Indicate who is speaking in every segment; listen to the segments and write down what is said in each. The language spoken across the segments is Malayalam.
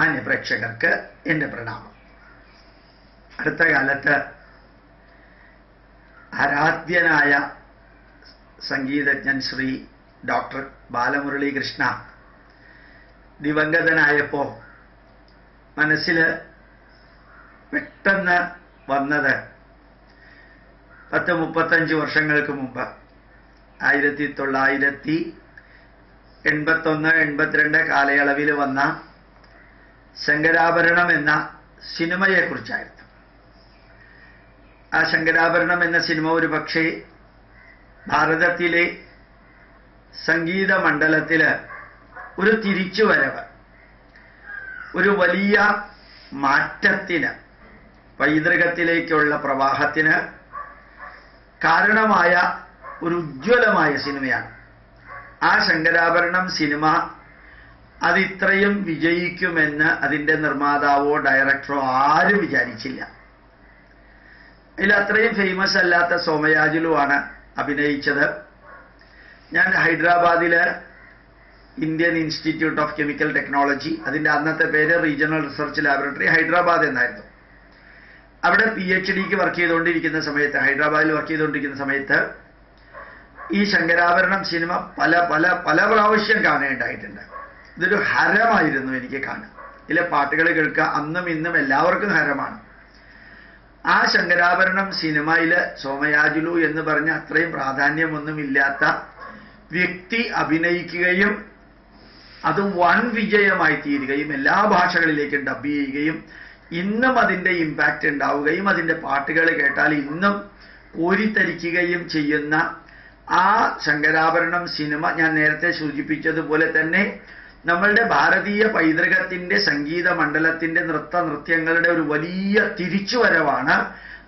Speaker 1: മാന്യപ്രേക്ഷകർക്ക് എൻ്റെ പ്രണാമം. അടുത്ത കാലത്ത് ആരാധ്യനായ സംഗീതജ്ഞൻ ശ്രീ ഡോക്ടർ ബാലമുരളീകൃഷ്ണ ദിവംഗതനായപ്പോൾ മനസ്സിൽ പെട്ടെന്ന് വന്നത് 35 വർഷങ്ങൾക്ക് മുമ്പ് 1981-82 കാലയളവിൽ വന്ന ശങ്കരാഭരണം എന്ന സിനിമയെക്കുറിച്ചായിരുന്നു. ആ ശങ്കരാഭരണം എന്ന സിനിമ ഒരു പക്ഷേ ഭാരതത്തിലെ സംഗീത മണ്ഡലത്തിൽ ഒരു തിരിച്ചുവരവ്, ഒരു വലിയ മാറ്റത്തിന്, പൈതൃകത്തിലേക്കുള്ള പ്രവാഹത്തിന് കാരണമായ ഒരു ഉജ്ജ്വലമായ സിനിമയാണ്. ആ ശങ്കരാഭരണം സിനിമ അതിത്രയും വിജയിക്കുമെന്ന് അതിൻ്റെ നിർമ്മാതാവോ ഡയറക്ടറോ ആരും വിചാരിച്ചില്ല. അതിൽ അത്രയും ഫേമസ് അല്ലാത്ത സോമയാജുലുവാണ് അഭിനയിച്ചത്. ഞാൻ ഹൈദരാബാദിൽ Indian institute of chemical technology, അതിൻ്റെ അന്നത്തെ പേര് റീജിയണൽ റിസർച്ച് ലാബറട്ടറി ഹൈദരാബാദ് എന്നായിരുന്നു, അവിടെ PhDക്ക് വർക്ക് ചെയ്തുകൊണ്ടിരിക്കുന്ന സമയത്ത്, ഹൈദരാബാദിൽ വർക്ക് ചെയ്തുകൊണ്ടിരിക്കുന്ന സമയത്ത് ഈ ശങ്കരാഭരണം സിനിമ പല പ്രാവശ്യം കാണേണ്ടായിട്ടുണ്ട്. ഇതൊരു ഹരമായിരുന്നു എനിക്ക് കാണാൻ. ഇതിലെ പാട്ടുകൾ കേൾക്കുക അന്നും ഇന്നും എല്ലാവർക്കും ഹരമാണ്. ആ ശങ്കരാഭരണം സിനിമയിൽ സോമയാജുലു എന്ന് പറഞ്ഞ അത്രയും പ്രാധാന്യമൊന്നുമില്ലാത്ത വ്യക്തി അഭിനയിക്കുകയും അത് വൻ വിജയമായി തീരുകയും എല്ലാ ഭാഷകളിലേക്കും ഡബ് ചെയ്യുകയും ഇന്നും അതിൻ്റെ ഇമ്പാക്റ്റ് ഉണ്ടാവുകയും അതിൻ്റെ പാട്ടുകൾ കേട്ടാൽ ഇന്നും കോരിത്തരിക്കുകയും ചെയ്യുന്ന ആ ശങ്കരാഭരണം സിനിമ ഞാൻ നേരത്തെ സൂചിപ്പിച്ചതുപോലെ തന്നെ നമ്മളുടെ ഭാരതീയ പൈതൃകത്തിൻ്റെ സംഗീത മണ്ഡലത്തിൻ്റെ നൃത്യങ്ങളുടെ ഒരു വലിയ തിരിച്ചുവരവാണ്.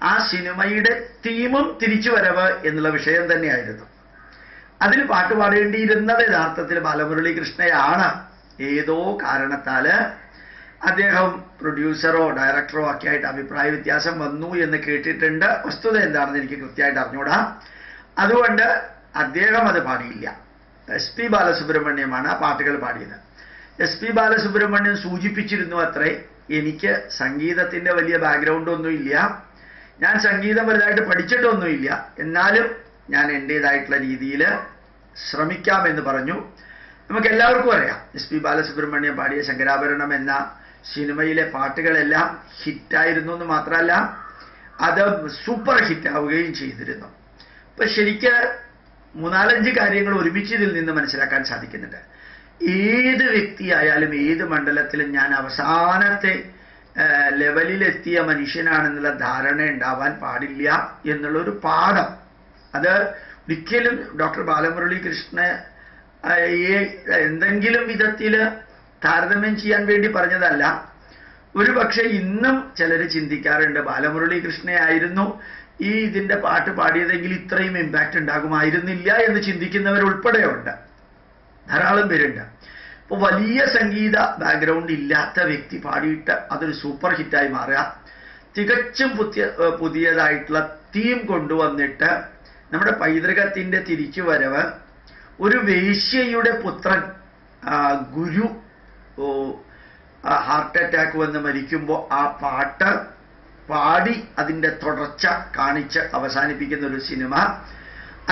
Speaker 1: ആ സിനിമയുടെ തീമും തിരിച്ചുവരവ് എന്നുള്ള വിഷയം തന്നെയായിരുന്നു. അതിൽ പാട്ട് പാടേണ്ടിയിരുന്നത് യഥാർത്ഥത്തിൽ ബാലമുരളീകൃഷ്ണയാണ്. ഏതോ കാരണത്താൽ അദ്ദേഹം പ്രൊഡ്യൂസറോ ഡയറക്ടറോ ഒക്കെ ആയിട്ട് അഭിപ്രായ വ്യത്യാസം വന്നു എന്ന് കേട്ടിട്ടുണ്ട്. വസ്തുത എന്താണെന്ന് എനിക്ക് കൃത്യമായിട്ട് അറിഞ്ഞൂടാ. അതുകൊണ്ട് അദ്ദേഹം അത് പാടിയില്ല. SP ബാലസുബ്രഹ്മണ്യമാണ് ആ പാട്ടുകൾ പാടിയത്. SP ബാലസുബ്രഹ്മണ്യം സൂചിപ്പിച്ചിരുന്നു അത്രേ, എനിക്ക് സംഗീതത്തിൻ്റെ വലിയ ബാക്ക്ഗ്രൗണ്ട് ഒന്നുമില്ല, ഞാൻ സംഗീതം വലുതായിട്ട് പഠിച്ചിട്ടൊന്നുമില്ല, എന്നാലും ഞാൻ എൻ്റേതായിട്ടുള്ള രീതിയിൽ ശ്രമിക്കാമെന്ന് പറഞ്ഞു. നമുക്ക് എല്ലാവർക്കും അറിയാം SP ബാലസുബ്രഹ്മണ്യം പാടിയ ശങ്കരാഭരണം എന്ന സിനിമയിലെ പാട്ടുകളെല്ലാം ഹിറ്റായിരുന്നു എന്ന് മാത്രമല്ല അത് സൂപ്പർ ഹിറ്റാവുകയും ചെയ്തിരുന്നു. ഇപ്പം ശരിക്ക് 3-4 കാര്യങ്ങൾ ഒരുമിച്ച് ഇതിൽ നിന്ന് മനസ്സിലാക്കാൻ സാധിക്കുന്നുണ്ട്. ഏത് വ്യക്തിയായാലും ഏത് മണ്ഡലത്തിലും ഞാൻ അവസാനത്തെ ലെവലിലെത്തിയ മനുഷ്യനാണെന്നുള്ള ധാരണ ഉണ്ടാവാൻ പാടില്ല എന്നുള്ളൊരു പാഠം അത് ഒരിക്കലും ഡോക്ടർ ബാലമുരളീകൃഷ്ണ എന്തെങ്കിലും വിധത്തിൽ താരതമ്യം ചെയ്യാൻ വേണ്ടി പറഞ്ഞതല്ല. ഒരു പക്ഷേ ഇന്നും ചിലർ ചിന്തിക്കാറുണ്ട് ബാലമുരളീകൃഷ്ണയായിരുന്നു ഈ ഇതിൻ്റെ പാട്ട് പാടിയതെങ്കിൽ ഇത്രയും ഇമ്പാക്റ്റ് ഉണ്ടാകുമായിരുന്നില്ല എന്ന് ചിന്തിക്കുന്നവരുൾപ്പെടെയുണ്ട്, ധാരാളം പേരുണ്ട്. ഇപ്പോൾ വലിയ സംഗീത ബാക്ക്ഗ്രൗണ്ട് ഇല്ലാത്ത വ്യക്തി പാടിയിട്ട് അതൊരു സൂപ്പർ ഹിറ്റായി മാറുക, തികച്ചും പുതിയതായിട്ടുള്ള തീം കൊണ്ടുവന്നിട്ട് നമ്മുടെ പൈതൃകത്തിൻ്റെ തിരിച്ചുവരവ്, ഒരു വേശ്യയുടെ പുത്രൻ ഗുരു ഹാർട്ട് അറ്റാക്ക് വന്ന് മരിക്കുമ്പോൾ ആ പാട്ട് പാടി അതിൻ്റെ തുടർച്ച കാണിച്ച് അവസാനിപ്പിക്കുന്ന ഒരു സിനിമ.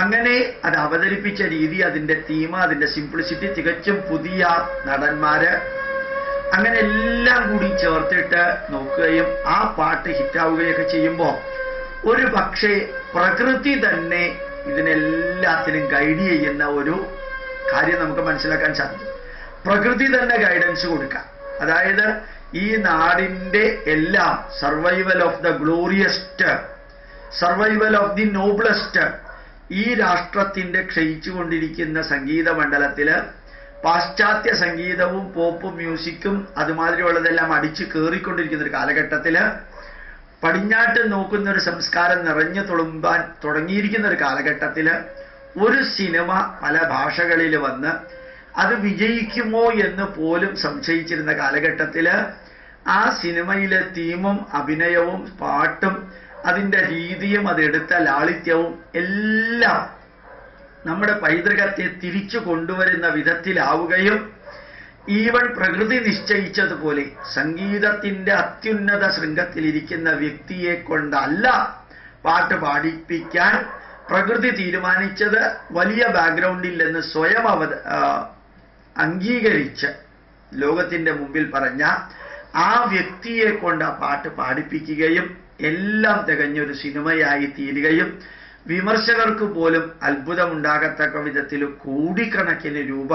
Speaker 1: അങ്ങനെ അത് അവതരിപ്പിച്ച രീതി, അതിൻ്റെ തീം, അതിൻ്റെ സിംപ്ലിസിറ്റി, തികച്ചും പുതിയ നടന്മാര്, അങ്ങനെ എല്ലാം കൂടി ചേർത്തിട്ട് നോക്കുകയും ആ പാട്ട് ഹിറ്റാവുകയൊക്കെ ചെയ്യുമ്പോൾ ഒരു പക്ഷേ പ്രകൃതി തന്നെ ഇതിനെല്ലാത്തിനും ഗൈഡ് ചെയ്യുന്ന ഒരു കാര്യം നമുക്ക് മനസ്സിലാക്കാൻ സാധിക്കും. പ്രകൃതി തന്നെ ഗൈഡൻസ് കൊടുക്കാം. അതായത് ഈ നാടിൻ്റെ എല്ലാം survival of the gloriest, survival of the noblest, ഈ രാഷ്ട്രത്തിൻ്റെ ക്ഷയിച്ചുകൊണ്ടിരിക്കുന്ന സംഗീത മണ്ഡലത്തിൽ പാശ്ചാത്യ സംഗീതവും പോപ്പും മ്യൂസിക്കും അതുമാതിരിയുള്ളതെല്ലാം അടിച്ചു കയറിക്കൊണ്ടിരിക്കുന്ന ഒരു കാലഘട്ടത്തിൽ പടിഞ്ഞാട്ട് നോക്കുന്ന ഒരു സംസ്കാരം നിറഞ്ഞു തുളുമ്പാൻ തുടങ്ങിയിരിക്കുന്ന ഒരു കാലഘട്ടത്തിൽ ഒരു സിനിമ പല ഭാഷകളിൽ വന്ന് അത് വിജയിക്കുമോ എന്ന് പോലും സംശയിച്ചിരുന്ന കാലഘട്ടത്തിൽ ആ സിനിമയിലെ തീമും അഭിനയവും പാട്ടും അതിൻ്റെ രീതിയും അതെടുത്ത ലാളിത്യവും എല്ലാം നമ്മുടെ പൈതൃകത്തെ തിരിച്ചു കൊണ്ടുവരുന്ന വിധത്തിലാവുകയും ഈവൻ പ്രകൃതി നിശ്ചയിച്ചതുപോലെ സംഗീതത്തിന്റെ അത്യുന്നത ശൃംഗത്തിലിരിക്കുന്ന വ്യക്തിയെ കൊണ്ടല്ല പാട്ട് പാടിപ്പിക്കാൻ പ്രകൃതി തീരുമാനിച്ചത്. വലിയ ബാക്ക്ഗ്രൗണ്ടില്ലെന്ന് സ്വയം അംഗീകരിച്ച് ലോകത്തിന്റെ മുമ്പിൽ പറഞ്ഞ ആ വ്യക്തിയെ കൊണ്ട് ആ പാട്ട് പാടിപ്പിക്കുകയും എല്ലാം തികഞ്ഞൊരു സിനിമയായി തീരുകയും വിമർശകർക്ക് പോലും അത്ഭുതമുണ്ടാകത്തക്ക വിധത്തിൽ കോടിക്കണക്കിന് രൂപ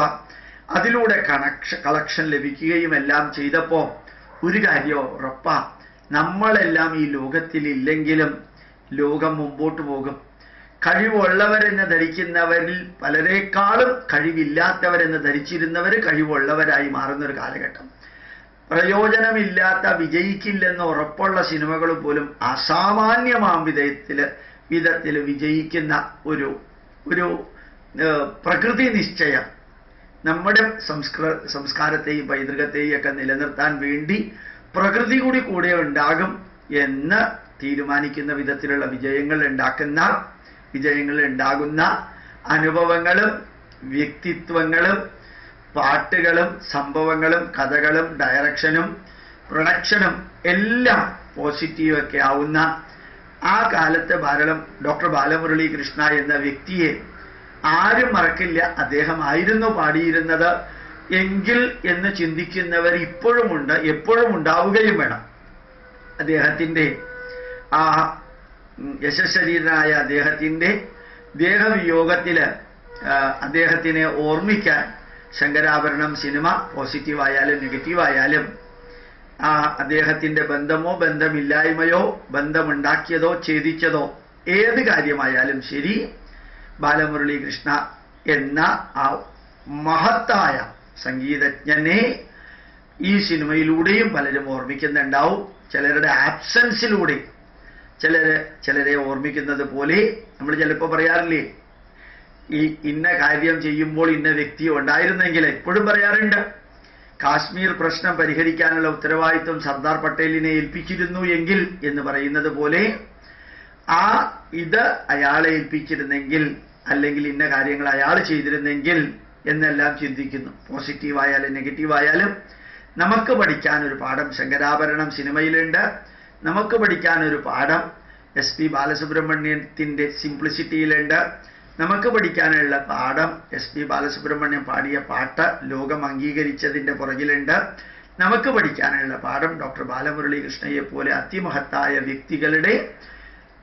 Speaker 1: അതിലൂടെ കളക്ഷൻ ലഭിക്കുകയും എല്ലാം ചെയ്തപ്പോൾ ഒരു കാര്യം ഉറപ്പാ, നമ്മളെല്ലാം ഈ ലോകത്തിലില്ലെങ്കിലും ലോകം മുമ്പോട്ട് പോകും. കഴിവുള്ളവരെന്ന് ധരിക്കുന്നവരിൽ പലരെക്കാളും കഴിവില്ലാത്തവരെന്ന് ധരിച്ചിരുന്നവർ കഴിവുള്ളവരായി മാറുന്നൊരു കാലഘട്ടം. പ്രയോജനമില്ലാത്ത വിജയിക്കില്ലെന്ന് ഉറപ്പുള്ള സിനിമകൾ പോലും അസാമാന്യമാം വിധത്തിൽ വിജയിക്കുന്ന ഒരു പ്രകൃതി നിശ്ചയം നമ്മുടെ സംസ്കാരത്തെയും പൈതൃകത്തെയും ഒക്കെ നിലനിർത്താൻ വേണ്ടി പ്രകൃതി കൂടെ ഉണ്ടാകും എന്ന് തീരുമാനിക്കുന്ന വിധത്തിലുള്ള വിജയങ്ങൾ ഉണ്ടാകുന്ന അനുഭവങ്ങളും വ്യക്തിത്വങ്ങളും പാട്ടുകളും സംഭവങ്ങളും കഥകളും ഡയറക്ഷനും പ്രൊഡക്ഷനും എല്ലാം പോസിറ്റീവൊക്കെ ആവുന്ന ആ കാലത്തെ ഡോക്ടർ ബാലമുരളി കൃഷ്ണ എന്ന വ്യക്തിയെ ആരും മറക്കില്ല. അദ്ദേഹം ആയിരുന്നു പാടിയിരുന്നത് എങ്കിൽ എന്ന് ചിന്തിക്കുന്നവർ ഇപ്പോഴുമുണ്ട്, എപ്പോഴും ഉണ്ടാവുകയും വേണം. അദ്ദേഹത്തിൻ്റെ ആ യശശരീരനായ അദ്ദേഹത്തിൻ്റെ ദേഹവിയോഗത്തിൽ അദ്ദേഹത്തിനെ ഓർമ്മിക്കാൻ ശങ്കരാഭരണം സിനിമ പോസിറ്റീവായാലും നെഗറ്റീവായാലും അദ്ദേഹത്തിൻ്റെ ബന്ധമോ ബന്ധമില്ലായ്മയോ ബന്ധമുണ്ടാക്കിയതോ ഛേദിച്ചതോ ഏത് കാര്യമായാലും ശരി, ബാലമുരളി കൃഷ്ണ എന്ന ആ മഹത്തായ സംഗീതജ്ഞനെ ഈ സിനിമയിലൂടെയും പലരും ഓർമ്മിക്കുന്നുണ്ടാവും. ചിലരുടെ ആബ്സൻസിലൂടെ ചിലരെ ഓർമ്മിക്കുന്നത് പോലെ നമ്മൾ ചിലപ്പോൾ പറയാറില്ലേ, ഈ ഇന്ന കാര്യം ചെയ്യുമ്പോൾ ഇന്ന വ്യക്തി ഉണ്ടായിരുന്നെങ്കിൽ എപ്പോഴും പറയാറുണ്ട്. കാശ്മീർ പ്രശ്നം പരിഹരിക്കാനുള്ള ഉത്തരവാദിത്വം സർദാർ പട്ടേലിനെ ഏൽപ്പിച്ചിരുന്നു എങ്കിൽ എന്ന് പറയുന്നത് പോലെ ഇത് അയാളെ ഏൽപ്പിച്ചിരുന്നെങ്കിൽ അല്ലെങ്കിൽ ഇന്ന കാര്യങ്ങൾ അയാൾ ചെയ്തിരുന്നെങ്കിൽ എന്നെല്ലാം ചിന്തിക്കുന്നു. പോസിറ്റീവായാലും നെഗറ്റീവായാലും നമുക്ക് പഠിക്കാനൊരു പാഠം ശങ്കരാഭരണം സിനിമയിലുണ്ട്. നമുക്ക് പഠിക്കാനൊരു പാഠം SP ബാലസുബ്രഹ്മണ്യത്തിൻ്റെ സിംപ്ലിസിറ്റിയിലുണ്ട്. നമുക്ക് പഠിക്കാനുള്ള പാഠം SP ബാലസുബ്രഹ്മണ്യം പാടിയ പാട്ട് ലോകം അംഗീകരിച്ചതിൻ്റെ പുറകിലുണ്ട്. നമുക്ക് പഠിക്കാനുള്ള പാഠം ഡോക്ടർ ബാലമുരളി കൃഷ്ണയെ പോലെ അതിമഹത്തായ വ്യക്തികളുടെ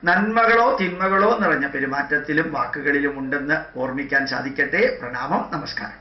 Speaker 1: നന്മകളോ തിന്മകളോ നിറഞ്ഞ പെരുമാറ്റത്തിലും വാക്കുകളിലും ഉണ്ടെന്ന് ഓർമ്മിക്കാൻ സാധിക്കട്ടെ. പ്രണാമം, നമസ്കാരം.